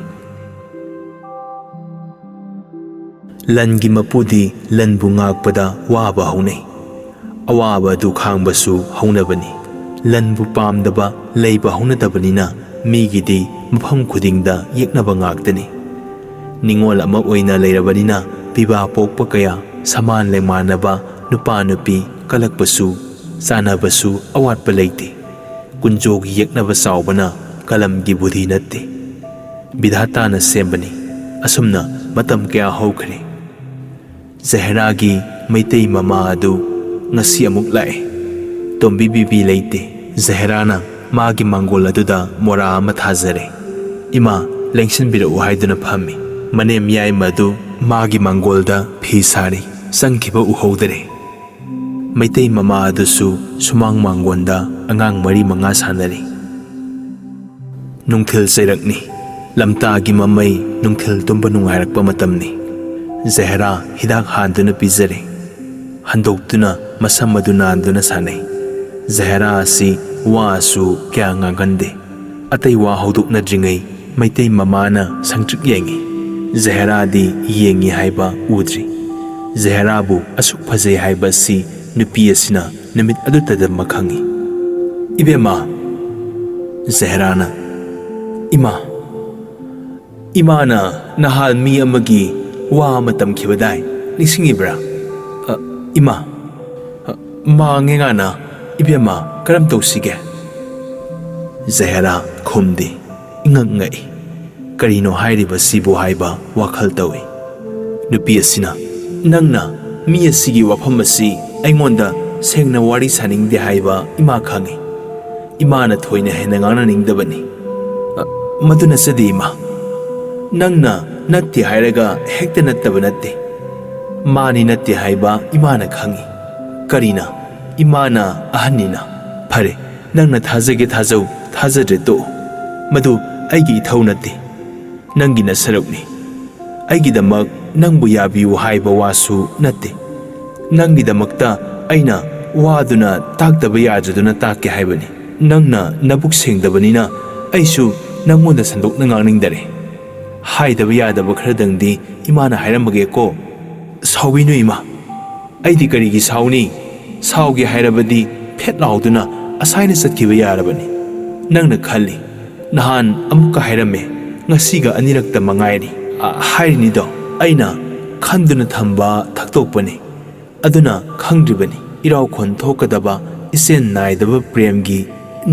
S1: ꯂꯟꯒꯤ ꯃꯄꯨꯗꯤ ꯂꯟꯕꯨ ꯉꯥꯛꯄꯗ ꯋꯥꯕ ꯍꯧꯅꯩ, ꯑꯋꯥꯕ ꯑꯗꯨ ꯈꯥꯡꯕꯁꯨ ꯍꯧꯅꯕꯅꯤ꯫ ꯂꯟꯕꯨ ꯄꯥꯝꯗꯕ ꯂꯩꯕ ꯍꯧꯅꯗꯕꯅꯤꯅ ꯃꯤꯒꯤꯗꯤ ꯃꯐꯝ ꯈꯨꯗꯤꯡꯗ ꯌꯦꯛꯅꯕ ꯉꯥꯛꯇꯅꯤ꯫ ꯅꯤꯡꯉꯣꯜ ꯑꯃ ꯑꯣꯏꯅ ꯂꯩꯔꯕꯅꯤꯅ ꯄꯤꯕꯥ ꯄꯣꯛꯄ ꯀꯌꯥ ꯁꯃꯥꯟ ꯂꯦꯡꯃꯥꯟꯅꯕ nupa nupi kalakpasu sanabasu awatpa leite kunjogi yeknaba saubana kalamgi budhi natte bidhatana sembani asumna matam kaya hokre Jahera gi maitei mama adu ngasi amuk lae tombi bibi leite Jahera na magi mangol aduda mora ama thajare ima lengsin bira uhaiduna phami manem Yaima adu magi mangolda phi sari sangkiba uhodare maitei mama adusu sumang mangonda angang mari manga sanari nungthil sairakni lamtagi mamai nungthil tumba nungairakpa matamni Jahera hidak handuna pizare handoktuna masam adu nanduna sanai Jahera asi wa asu kya ngangande atai wa hodukna dringai maitei mamana sangtrik yengi Jahera di yengi haiba udri Jahera bu asuk phajai haiba si nupi asina namit adu tadam makhangi ibema Jahera na imana nahal mi amagi wa matam khibadai nisingibra ima mangengana ibema karam tawsige Jahera khumdi ingangai karino hairiba sibu haiba wakhal tawi nupi asina nangna mi asigi wafam asi aingonda sengna wari saningde haiba ima khangi imana thoina hena ngana ningdabani maduna sadi ima nangna natti hairaga hekta nattaba natte mani natti haiba imana khangi karina imana ahanina phare nangna thajage thajau thajadre to madu aigi ithau natte nangi na sarukni aigi damak nangbu yabiu haiba wasu natte nangi damakta aina waduna taktaba yajaduna takke haibani nangna nabuk sengdabanina aisu nangonda sandokna ngangningdare haidaba yadaba khradangdi imana hairambage ko sawinu ima aidi karigi sawni sawge hairabadi phet lauduna asaina satkiba yarabani nangna khalli nahan amukka hairame ngasiga anirakta mangairi hairini do aina khanduna thamba thaktok aduna khangdribani iraw khon thokadaba isen naidaba premgi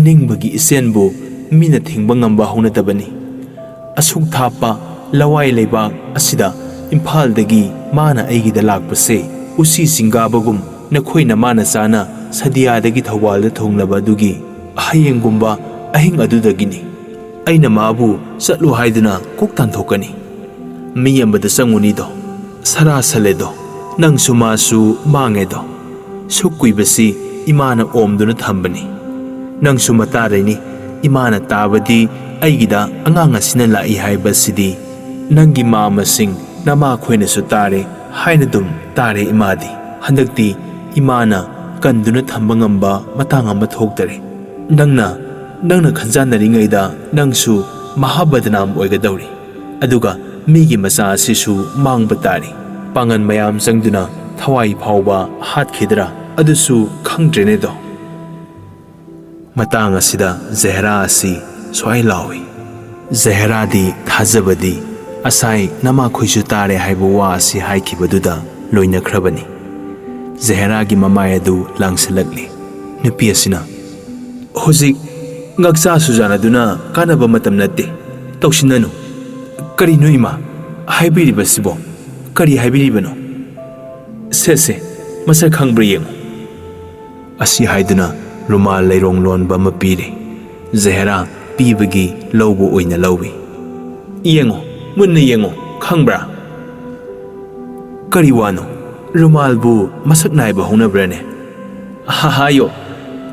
S1: ningbagi isenbu mina thingba ngamba haunatabani asuk thapa lawai leiba asida imphal dagi mana aigida lakpase usi singabagum nakhoina mana sana sadia dagi thawal da thonglaba dugi hayengumba ahing adudagini aina mabu satlu haiduna koktan thokani miyambada sanguni do sara sale do nang sumasu mange do sukkuibasi imana omduna thambani nang sumatareni imana tabadi aigida angang asina lai haibasidi nangi mama sing nama khoina su tare hainadum tare imadi handakti imana kanduna thamba ngamba matang ama thoktare nangna khanjanari ngaida nangsu mahabadnam oigadawri aduga migi masa asisu mangba tari pangan mayam sangduna thawai phawba hatkidra adusu khangdrene do matang asida Jahera asi swai lawi Jahera di thajabadi asai nama khoisu tare haibu wa asi haikibaduda loina khrabani Jahera gi mamai adu langsalakli nupi asina hozik ngaksa sujana duna kanaba matam natte tawsinanu kari no ima haibiri basibo kari haibiri bano se masa khangbra yengu asi haiduna rumal leirong lon ba mapire Jahera pibagi lawbo oina lawi yengo munna yengo khangbra kari wano rumal bu masak naiba honabrane hayo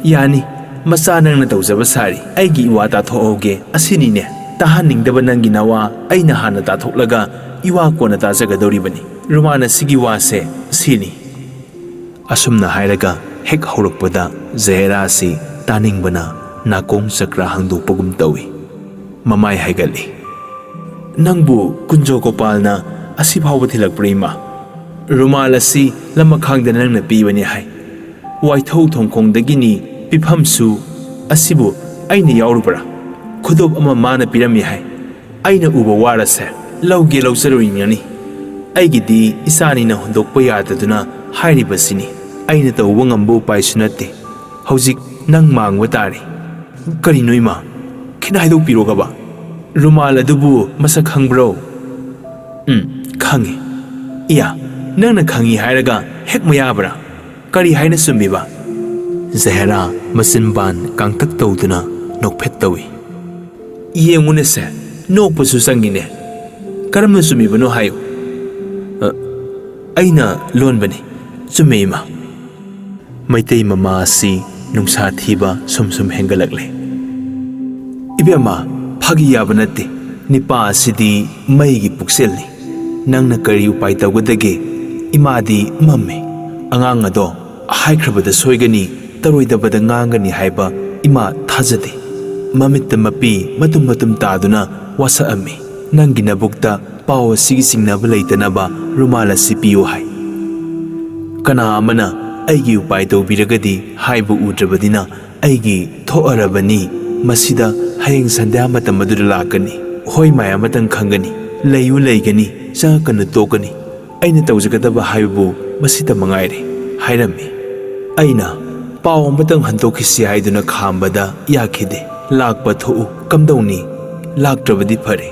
S1: yani masa nangna tawjaba sari aigi iwata thoge asini ne tahaningdaba nangi nawa aina hana ta thoklaga iwa kona ta jagadoribani rumana sigi wase sini asumna hairaga hek horokpada Jahera si taningbana nakong sakra hangdopagum tawi mamai haigali nangbu kunjo gopalna asi phawba thilak prema rumal asi lamakhangda nangna pibani hai waithau thongkongdagini pifamsu asibu aina yaurubra khudop ama mana pirami hai aina uba warase lawge lawsaruingani aigidi isani na hondokpa yadaduna hairibasini ꯑꯩꯅ ꯇꯧꯕ ꯉꯝꯕ ꯎꯄꯥꯏꯁꯨ ꯅꯠꯇꯦ ꯍꯧꯖꯤꯛ ꯅꯪ ꯃꯥꯡꯕ ꯇꯥꯔꯦ ꯀꯔꯤꯅꯣ ꯏꯃꯥ ꯈꯤꯇ ꯍꯥꯏꯗꯣꯛꯄꯤꯔꯣꯒꯕ ꯔꯨꯃꯥꯜ ꯑꯗꯨꯕꯨ ꯃꯁꯛ ꯈꯪꯕ꯭ꯔꯣ ꯈꯪꯉꯤ ꯏꯌꯥ ꯅꯪꯅ ꯈꯪꯉꯤ ꯍꯥꯏꯔꯒ ꯍꯦꯛ ꯃꯌꯥꯕ꯭ꯔꯥ ꯀꯔꯤ ꯍꯥꯏꯅ ꯆꯨꯝꯃꯤꯕ ꯖꯍꯦꯔꯥ ꯃꯆꯤꯟꯕꯥꯟ ꯀꯥꯡꯇꯛ ꯇꯧꯗꯨꯅ ꯅꯣꯛꯐꯦꯠ ꯇꯧꯏ ꯌꯦꯡꯉꯨꯅꯦꯁꯦ ꯅꯣꯛꯄꯁꯨ ꯆꯪꯉꯤꯅꯦ ꯀꯔꯝꯅ ꯆꯨꯝꯃꯤꯕꯅꯣ ꯍꯥꯏꯌꯨ ꯑꯩꯅ ꯂꯣꯟꯕꯅꯤ ꯆꯨꯝꯃꯦ ꯏꯃꯥ ꯃꯩꯇꯩ ꯃꯃꯥ ꯑꯁꯤ ꯅꯨꯡꯁꯥ ꯊꯤꯕ ꯁꯨꯝ ꯍꯦꯟꯒꯠꯂꯛꯂꯦ ꯏꯕꯦꯝꯃ ꯐꯥꯒꯤ ꯌꯥꯕ ꯅꯠꯇꯦ ꯅꯤꯄꯥ ꯑꯁꯤꯗꯤ ꯃꯩꯒꯤ ꯄꯨꯛꯁꯦꯜꯅꯤ ꯅꯪꯅ ꯀꯔꯤ ꯎꯄꯥꯏ ꯇꯧꯒꯗꯒꯦ ꯏꯃꯥꯗꯤ ꯃꯝꯃꯦ ꯑꯉꯥꯡ ꯑꯗꯣ ꯍꯥꯏꯈ꯭ꯔꯕꯗ ꯁꯣꯏꯒꯅꯤ ꯇꯔꯣꯏꯗꯕꯗ ꯉꯥꯡꯒꯅꯤ ꯍꯥꯏꯕ ꯏꯃꯥ ꯊꯥꯖꯗꯦ ꯃꯃꯤꯠꯇ ꯃꯄꯤ ꯃꯇꯨꯝ ꯇꯥꯗꯨꯅ ꯋꯥꯁꯛꯑꯝꯃꯤ ꯅꯪꯒꯤ ꯅꯕꯨꯛꯇ ꯄꯥꯎ ꯑꯁꯤꯒꯤ ꯆꯤꯡꯅꯕ ꯂꯩꯇꯅꯕ ꯔꯨꯃꯥꯜ ꯑꯁꯤ ꯄꯤꯌꯨ ꯍꯥꯏ ꯀꯅꯥ ꯑꯃꯅ ꯑꯩꯒꯤ ꯎꯄꯥꯏ ꯇꯧꯕꯤꯔꯒꯗꯤ ꯍꯥꯏꯕ ꯎꯗ꯭ꯔꯕꯅꯤꯅ ꯑꯩꯒꯤ ꯊꯣꯛꯑꯔꯕꯅꯤ ꯃꯁꯤꯗ ꯍꯌꯦꯡ ꯁꯟꯙ꯭ꯌꯥ ꯃꯇꯝ ꯑꯗꯨꯗ ꯂꯥꯛꯀꯅꯤ ꯍꯣꯏ ꯃꯥꯏ ꯑꯃꯇꯪ ꯈꯪꯒꯅꯤ ꯂꯩꯌꯨ ꯂꯩꯒꯅꯤ ꯆꯪꯉꯛꯀꯅꯨ ꯇꯣꯛꯀꯅꯤ ꯑꯩꯅ ꯇꯧꯖꯒꯗꯕ ꯍꯥꯏꯕꯕꯨ ꯃꯁꯤꯇ ꯃꯉꯥꯏꯔꯦ ꯍꯥꯏꯔꯝꯃꯤ ꯑꯩꯅ ꯄꯥꯎ ꯑꯃꯇꯪ ꯍꯟꯗꯣꯛꯈꯤꯁꯤ ꯍꯥꯏꯗꯨꯅ ꯈꯥꯝꯕꯗ ꯌꯥꯈꯤꯗꯦ ꯂꯥꯛꯄ ꯊꯣꯛꯎ ꯀꯝꯗꯧꯅꯤ ꯂꯥꯛꯇ꯭ꯔꯕꯗꯤ ꯐꯔꯦ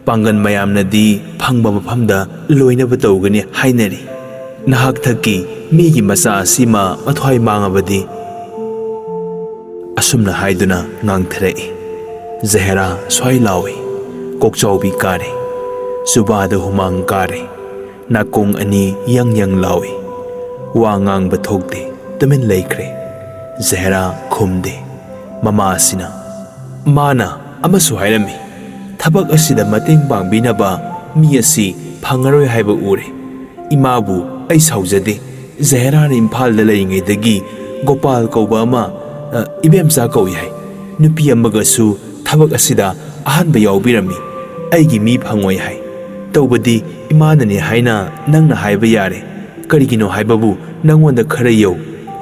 S1: ꯄꯥꯡꯒꯟ ꯃꯌꯥꯝꯅꯗꯤ ꯐꯪꯕ ꯃꯐꯝꯗ ꯂꯣꯏꯅꯕ ꯇꯧꯒꯅꯤ ꯍꯥꯏꯅꯔꯤ ꯅꯍꯥꯛ ꯊꯛꯀꯤ ꯃꯤꯒꯤ ꯃꯆꯥ ꯑꯁꯤꯃ ꯃꯊ꯭ꯋꯥꯏ ꯃꯥꯡꯉꯕꯗꯤ ꯑꯁꯨꯝꯅ ꯍꯥꯏꯗꯨꯅ ꯉꯥꯡꯊꯔꯛꯏ ꯖꯍꯦꯔꯥ ꯁ꯭ꯋꯥꯏ ꯂꯥꯎꯏ ꯀꯣꯛꯆꯥꯎꯕꯤ ꯀꯥꯔꯦ ꯆꯨꯕꯥꯗ ꯍꯨꯃꯥꯡ ꯀꯥꯔꯦ ꯅꯥꯀꯣꯡ ꯑꯅꯤ ꯌꯪ ꯂꯥꯎꯏ ꯋꯥ ꯉꯥꯡꯕ ꯊꯣꯛꯇꯦ ꯇꯨꯃꯤꯟ ꯂꯩꯈ꯭ꯔꯦ ꯖꯍꯦꯔꯥ ꯈꯨꯝꯗꯦ ꯃꯃꯥ ꯑꯁꯤꯅ ꯃꯥꯅ ꯑꯃꯁꯨ ꯍꯥꯏꯔꯝꯃꯤ ꯊꯕꯛ ꯑꯁꯤꯗ ꯃꯇꯦꯡ ꯄꯥꯡꯕꯤꯅꯕ ꯃꯤ ꯑꯁꯤ ꯐꯪꯉꯔꯣꯏ ꯍꯥꯏꯕ ꯎꯔꯦ ꯏꯃꯥꯕꯨ ꯑꯩ ꯁꯥꯎꯖꯗꯦ ꯖꯍꯦꯔꯥꯅ ꯏꯝꯐꯥꯜꯗ ꯂꯩꯔꯤꯉꯩꯗꯒꯤ ꯒꯣꯄꯥꯜ ꯀꯧꯕ ꯑꯃ ꯏꯕꯦꯝꯆꯥ ꯀꯧꯏ ꯍꯥꯏ ꯅꯨꯄꯤ ꯑꯃꯒꯁꯨ ꯊꯕꯛ ꯑꯁꯤꯗ ꯑꯍꯥꯟꯕ ꯌꯥꯎꯕꯤꯔꯝꯃꯤ ꯑꯩꯒꯤ ꯃꯤ ꯐꯪꯉꯣꯏ ꯍꯥꯏ ꯇꯧꯕꯗꯤ ꯏꯃꯥꯅꯅꯦ ꯍꯥꯏꯅ ꯅꯪꯅ ꯍꯥꯏꯕ ꯌꯥꯔꯦ ꯀꯔꯤꯒꯤꯅꯣ ꯍꯥꯏꯕꯕꯨ ꯅꯪꯉꯣꯟꯗ ꯈꯔ ꯌꯧ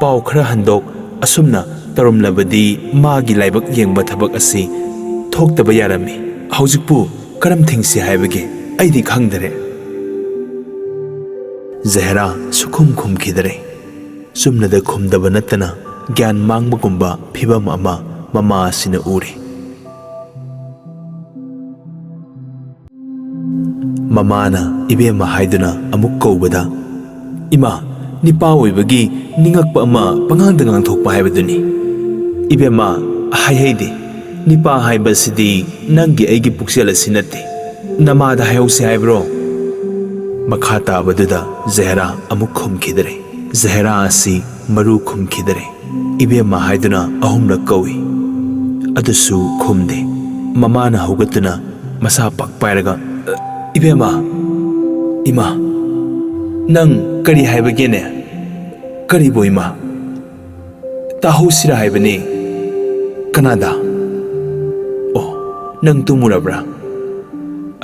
S1: ꯄꯥꯎ ꯈꯔ ꯍꯟꯗꯣꯛ ꯑꯁꯨꯝꯅ ꯇꯧꯔꯝꯂꯕꯗꯤ ꯃꯥꯒꯤ ꯂꯥꯏꯕꯛ ꯌꯦꯡꯕ ꯊꯕꯛ ꯑꯁꯤ ꯊꯣꯛꯇꯕ ꯌꯥꯔꯝꯃꯤ ꯍꯧꯖꯤꯛꯄꯨ ꯀꯔꯝ ꯊꯤꯡꯁꯤ ꯍꯥꯏꯕꯒꯦ ꯑꯩꯗꯤ ꯈꯪꯗꯔꯦ ꯖꯍꯦꯔꯥ ꯁꯨꯈꯨꯝ ꯈꯨꯝꯈꯤꯗꯔꯦ ꯆꯨꯝꯅꯗ ꯈꯨꯝꯗꯕ ꯅꯠꯇꯅ ꯒ꯭ꯌꯥꯟ ꯃꯥꯡꯕꯒꯨꯝꯕ ꯐꯤꯚꯝ ꯑꯃ ꯃꯃꯥ ꯑꯁꯤꯅ ꯎꯔꯦ ꯃꯃꯥꯅ ꯏꯕꯦꯝꯃ ꯍꯥꯏꯗꯨꯅ ꯑꯃꯨꯛ ꯀꯧꯕꯗ ꯏꯃꯥ ꯅꯤꯄꯥ ꯑꯣꯏꯕꯒꯤ ꯅꯤꯡꯉꯛꯄ ꯑꯃ ꯄꯉꯥꯡꯗ ꯉꯥꯡꯊꯣꯛꯄ ꯍꯥꯏꯕꯗꯨꯅꯤ ꯏꯕꯦꯝꯃ ꯍꯥꯏꯍꯩꯗꯦ ꯅꯤꯄꯥ ꯍꯥꯏꯕꯁꯤꯗꯤ ꯅꯪꯒꯤ ꯑꯩꯒꯤ ꯄꯨꯛꯆꯦꯜ ꯑꯁꯤ ꯅꯠꯇꯦ ꯅꯃꯥꯗ ꯍꯥꯏꯍꯧꯁꯤ ꯍꯥꯏꯕ꯭ꯔꯣ ꯃꯈꯥ ꯇꯥꯕꯗꯨꯗ ꯖꯍꯦꯔꯥ ꯑꯃꯨꯛ ꯈꯨꯝꯈꯤꯗꯔꯦ ꯖꯍꯦꯔꯥ ꯑꯁꯤ ꯃꯔꯨ ꯈꯨꯝꯈꯤꯗꯔꯦ ꯏꯕꯦꯝꯃ ꯍꯥꯏꯗꯨꯅ ꯑꯍꯨꯝꯂꯛ ꯀꯧꯏ ꯑꯗꯨꯁꯨ ꯈꯨꯝꯗꯦ ꯃꯃꯥꯅ ꯍꯧꯒꯠꯇꯨꯅ ꯃꯁꯥ ꯄꯥꯛ ꯄꯥꯏꯔꯒ ꯏꯕꯦꯝꯃ ꯏꯃꯥ ꯅꯪ ꯀꯔꯤ ꯍꯥꯏꯕꯒꯦꯅꯦ ꯀꯔꯤꯕꯨ ꯏꯃꯥ ꯇꯥꯍꯧꯁꯤꯔ ꯍꯥꯏꯕꯅꯤ ꯀꯅꯥꯗ ꯑꯣ ꯅꯪ ꯇꯨꯝꯃꯨꯔꯕ꯭ꯔꯥ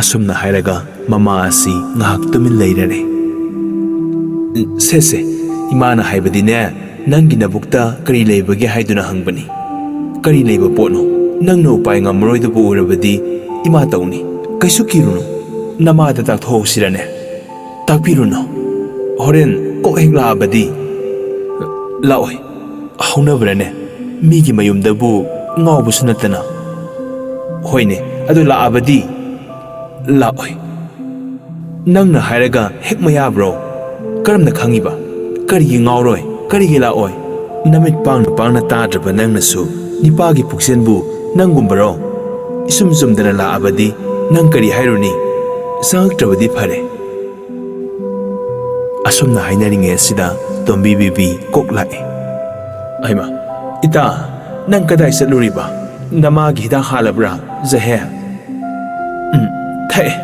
S1: ꯑꯁꯨꯝꯅ ꯍꯥꯏꯔꯒ ꯃꯃꯥ ꯑꯁꯤ ꯉꯥꯏꯍꯥꯛ ꯇꯨꯃꯤꯟ ꯂꯩꯔꯔꯦ ꯁꯦ ꯏꯃꯥꯅ ꯍꯥꯏꯕꯗꯤꯅꯦ ꯅꯪꯒꯤ ꯅꯕꯨꯛꯇ ꯀꯔꯤ ꯂꯩꯕꯒꯦ ꯍꯥꯏꯗꯨꯅ ꯍꯪꯕꯅꯤ ꯀꯔꯤ ꯂꯩꯕ ꯄꯣꯠꯅꯣ ꯅꯪꯅ ꯎꯄꯥꯏ ꯉꯝꯃꯔꯣꯏꯗꯕꯨ ꯑꯣꯏꯔꯕꯗꯤ ꯏꯃꯥ ꯇꯧꯅꯤ ꯀꯩꯁꯨ ꯀꯤꯔꯨꯅꯨ ꯅꯃꯥꯗ ꯇꯥꯛꯊꯣꯛꯍꯧꯁꯤꯔꯅꯦ ꯇꯥꯛꯄꯤꯔꯨꯅꯣ ꯍꯣꯔꯦꯟ ꯀꯣꯛ ꯍꯦꯛ ꯂꯥꯛꯑꯕꯗꯤ ꯂꯥꯛꯑꯣꯏ ꯍꯧꯅꯕ꯭ꯔꯅꯦ ꯃꯤꯒꯤ ꯃꯌꯨꯝꯗꯕꯨ ꯉꯥꯎꯕꯁꯨ ꯅꯠꯇꯅ ꯍꯣꯏꯅꯦ ꯑꯗꯨ ꯂꯥꯛꯑꯕꯗꯤ ꯂꯥꯛꯑꯣꯏ ꯅꯪꯅ ꯍꯥꯏꯔꯒ ꯍꯦꯛ ꯃꯌꯥꯕ꯭ꯔꯣ ꯀꯔꯝꯅ ꯈꯪꯉꯤꯕ ꯀꯔꯤꯒꯤ ꯉꯥꯎꯔꯣꯏ ꯀꯔꯤꯒꯤ ꯂꯥꯛꯑꯣꯏ ꯅꯃꯤꯠ ꯄꯥꯡꯅ ꯇꯥꯗ꯭ꯔꯕ ꯅꯪꯅꯁꯨ ꯅꯤꯄꯥꯒꯤ ꯄꯨꯛꯆꯦꯟꯕꯨ ꯅꯪꯒꯨꯝꯕꯔꯣ ꯏꯁꯨꯝ ꯆꯨꯝꯗꯅ ꯂꯥꯛꯑꯕꯗꯤ ꯅꯪ ꯀꯔꯤ ꯍꯥꯏꯔꯨꯅꯤ ꯆꯪꯉꯛꯇ꯭ꯔꯕꯗꯤ ꯐꯔꯦ ꯑꯁꯨꯝꯅ ꯍꯥꯏꯅꯔꯤꯉꯩ ꯑꯁꯤꯗ ꯇꯣꯝꯕꯤ ꯕꯤꯕꯤ ꯀꯣꯛ ꯂꯥꯛꯑꯦ ꯑꯩꯃ ꯏꯇꯥ ꯅꯪ ꯀꯗꯥꯏ ꯆꯠꯂꯨꯔꯤꯕ ꯅꯃꯥꯒꯤ ꯍꯤꯗꯥꯛ ꯍꯥꯜꯂꯕ꯭ꯔꯥ ꯖꯍꯦ ꯊꯛꯑꯦ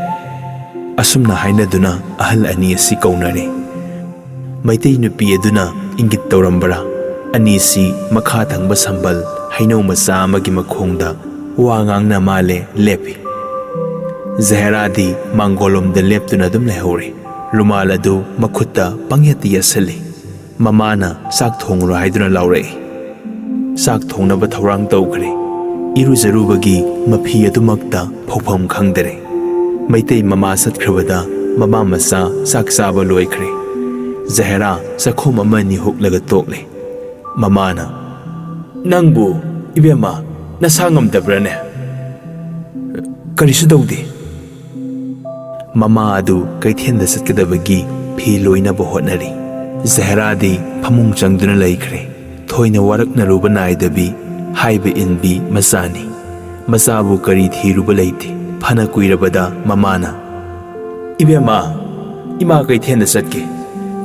S1: ꯑꯁꯨꯝꯅ ꯍꯥꯏꯅꯗꯨꯅ ꯑꯍꯜ ꯑꯅꯤ ꯑꯁꯤ ꯀꯧꯅꯔꯦ ꯃꯩꯇꯩ ꯅꯨꯄꯤ ꯑꯗꯨꯅ ꯏꯪꯒꯤꯠ ꯇꯧꯔꯝꯕꯔꯥ ꯑꯅꯤꯁꯤ ꯃꯈꯥ ꯊꯪꯕ ꯁꯝꯕꯜ ꯍꯩꯅꯧ ꯃꯆꯥ ꯑꯃꯒꯤ ꯃꯈꯣꯡꯗ ꯋꯥ ꯉꯥꯡꯅ ꯃꯥꯜꯂꯦ ꯂꯦꯞꯄꯤ ꯖꯍꯦꯔꯥꯗꯤ ꯃꯥꯡꯒꯣꯜꯂꯣꯝꯗ ꯂꯦꯞꯇꯨꯅ ꯑꯗꯨꯝ ꯂꯩꯍꯧꯔꯦ ꯔꯨꯃꯥꯜ ꯑꯗꯨ ꯃꯈꯨꯠꯇ ꯄꯪꯌꯦꯠꯇ ꯌꯦꯠꯁꯜꯂꯤ ꯃꯃꯥꯅ ꯆꯥꯛ ꯊꯣꯡꯉꯨꯔꯣ ꯍꯥꯏꯗꯨꯅ ꯂꯥꯎꯔꯛꯏ ꯆꯥꯛ ꯊꯣꯡꯅꯕ ꯊꯧꯔꯥꯡ ꯇꯧꯈ꯭ꯔꯦ ꯏꯔꯨꯖꯔꯨꯕꯒꯤ ꯃꯐꯤ ꯑꯗꯨꯃꯛꯇ ꯐꯧꯐꯝ ꯈꯪꯗꯔꯦ ꯃꯩꯇꯩ ꯃꯃꯥ ꯆꯠꯈ꯭ꯔꯕꯗ ꯃꯃꯥ ꯃꯆꯥ ꯆꯥꯛ ꯆꯥꯕ ꯂꯣꯏꯈ꯭ꯔꯦ Jahera sakhum amani huklaga tokle. Mamana, Nangbu, Ibema, nasangam dabrane. Karisu dawdi. Mama adu kaithenda satkadabagi phi loina bohotnari. Jahera di phamung changduna laikre. Thoina warakna ruba naidabi, haiba inbi masani. Masabu kari thiruba laiti. Phana kuirabada mamana. Ibema, ima kaithenda satke.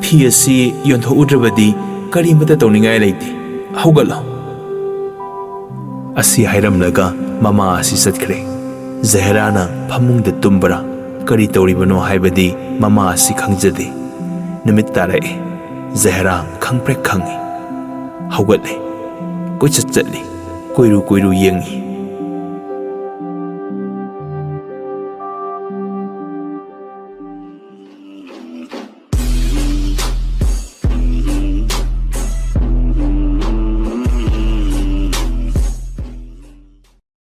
S1: Phi asi yontho udrabadi karimata tawningai laiti. Haugatlo. Asi hairamlaga mama asi satkre. Jaherana phamungda tumbara kari tawribano haibadi mama asi khangjade. Numit tarae. Jahera khangprek khangi. Haugatle. Koichat chatli. Koiru yengi.